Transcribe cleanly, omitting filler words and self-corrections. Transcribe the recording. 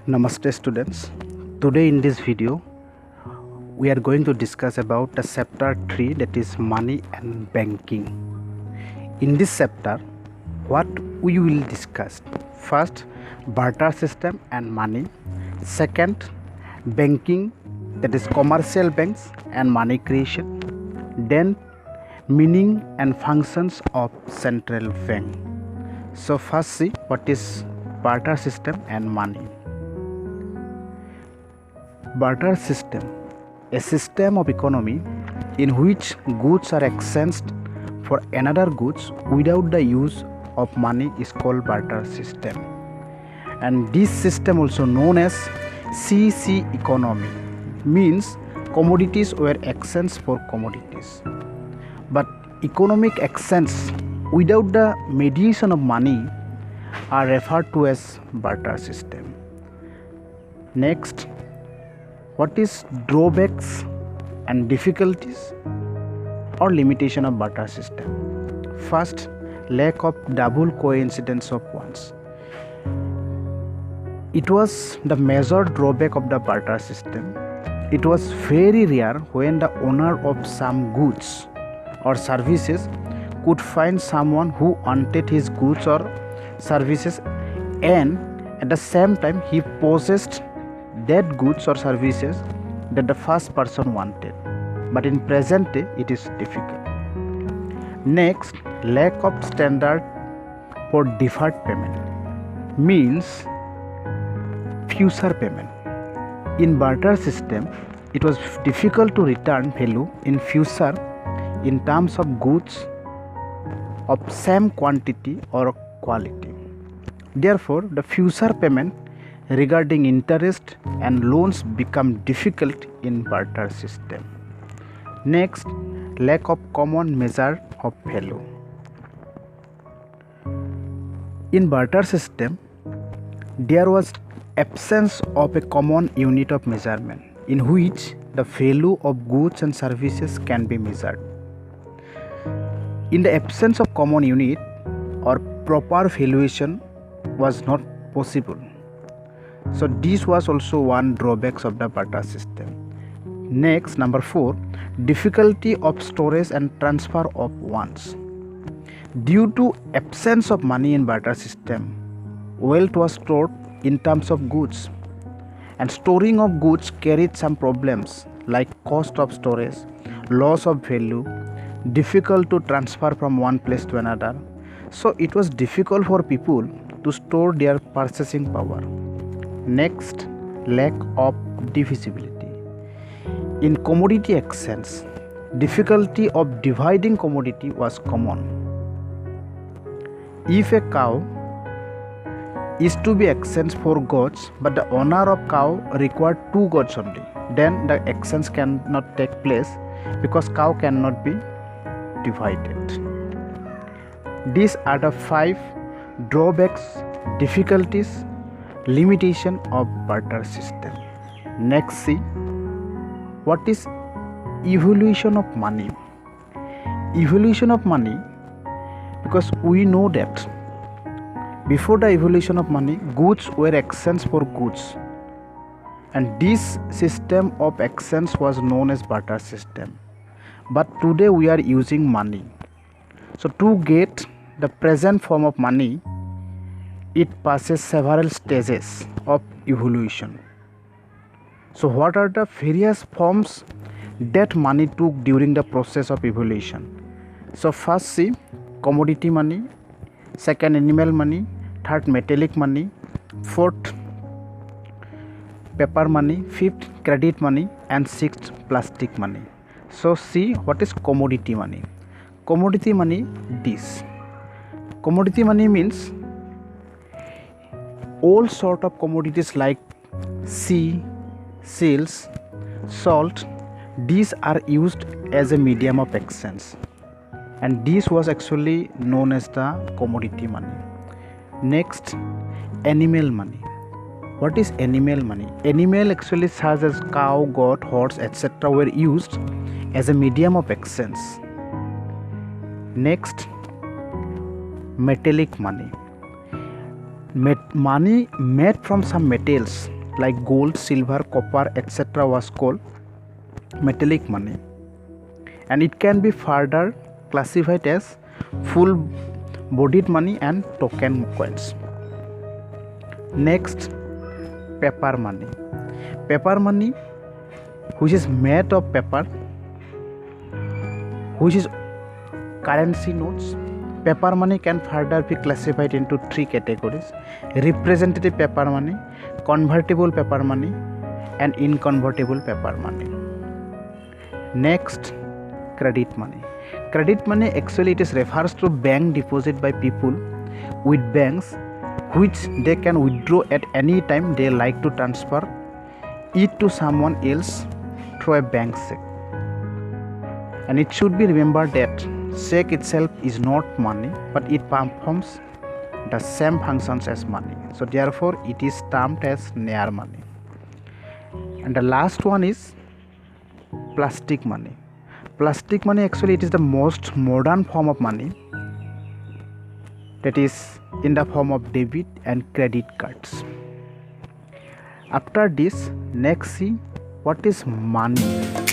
Namaste students. Today in this video we are going to discuss about the chapter 3, that is money and banking. In this chapter what we will discuss: first, barter system and money; second, banking, that is commercial banks and money creation; then meaning and functions of central bank. So first, see what is barter system and money. Barter system, a system of economy in which goods are exchanged for another goods without the use of money, is called barter system. And this system, also known as CC economy, means commodities were exchanged for commodities. But economic exchange without the mediation of money are referred to as barter system. Next, what is drawbacks and difficulties or limitation of barter system? First, lack of double coincidence of funds. It was the major drawback of the barter system. It was very rare when the owner of some goods or services could find someone who wanted his goods or services, and at the same time he possessed that goods or services that the first person wanted. But in present day it is difficult. Next, lack of standard for deferred payment, means future payment. In barter system it was difficult to return value in future in terms of goods of same quantity or quality. Therefore, the future payment regarding interest and loans become difficult in barter system. Next, lack of common measure of value. In barter system there was absence of a common unit of measurement in which the value of goods and services can be measured. In the absence of common unit, or proper valuation was not possible. So this was also one drawback of the barter system. Next, number 4, difficulty of storage and transfer of funds. Due to absence of money in barter system, wealth was stored in terms of goods, and storing of goods carried some problems like cost of storage, loss of value, difficult to transfer from one place to another. So it was difficult for people to store their purchasing power. Next, lack of divisibility. In commodity exchange, difficulty of dividing commodity was common. If a cow is to be exchanged for goats, but the owner of cow required 2 goats only, then the exchange cannot take place because cow cannot be divided. These are the 5 drawbacks, difficulties, limitation of barter system. Next, see what is evolution of money. Evolution of money, because we know that before the evolution of money, goods were exchanged for goods, and this system of exchange was known as barter system. But today we are using money. So to get the present form of money, it passes several stages of evolution. So what are the various forms that money took during the process of evolution? So first, see commodity money, second animal money, third metallic money, fourth paper money, fifth credit money, and sixth plastic money. So see what is commodity money. Commodity money, this commodity money means all sort of commodities like seals, salt, these are used as a medium of exchange, and this was actually known as the commodity money. Next, animal money. What is animal money? Animal actually such as cow, goat, horse, etc. were used as a medium of exchange. Next, metallic money. Money made from some metals like gold, silver, copper, etc. was called metallic money, and it can be further classified as full bodied money and token coins. Next, paper money. Paper money, which is made of paper, which is currency notes. Paper money can further be classified into three categories: representative paper money, convertible paper money, and inconvertible paper money. Next, credit money. Credit money, actually it is refers to bank deposit by people with banks, which they can withdraw at any time they like to transfer it to someone else through a bank check. And it should be remembered that check itself is not money, but it performs the same functions as money. So therefore it is termed as near money. And the last one is plastic money. Plastic money, actually it is the most modern form of money, that is in the form of debit and credit cards. After this, next see what is money.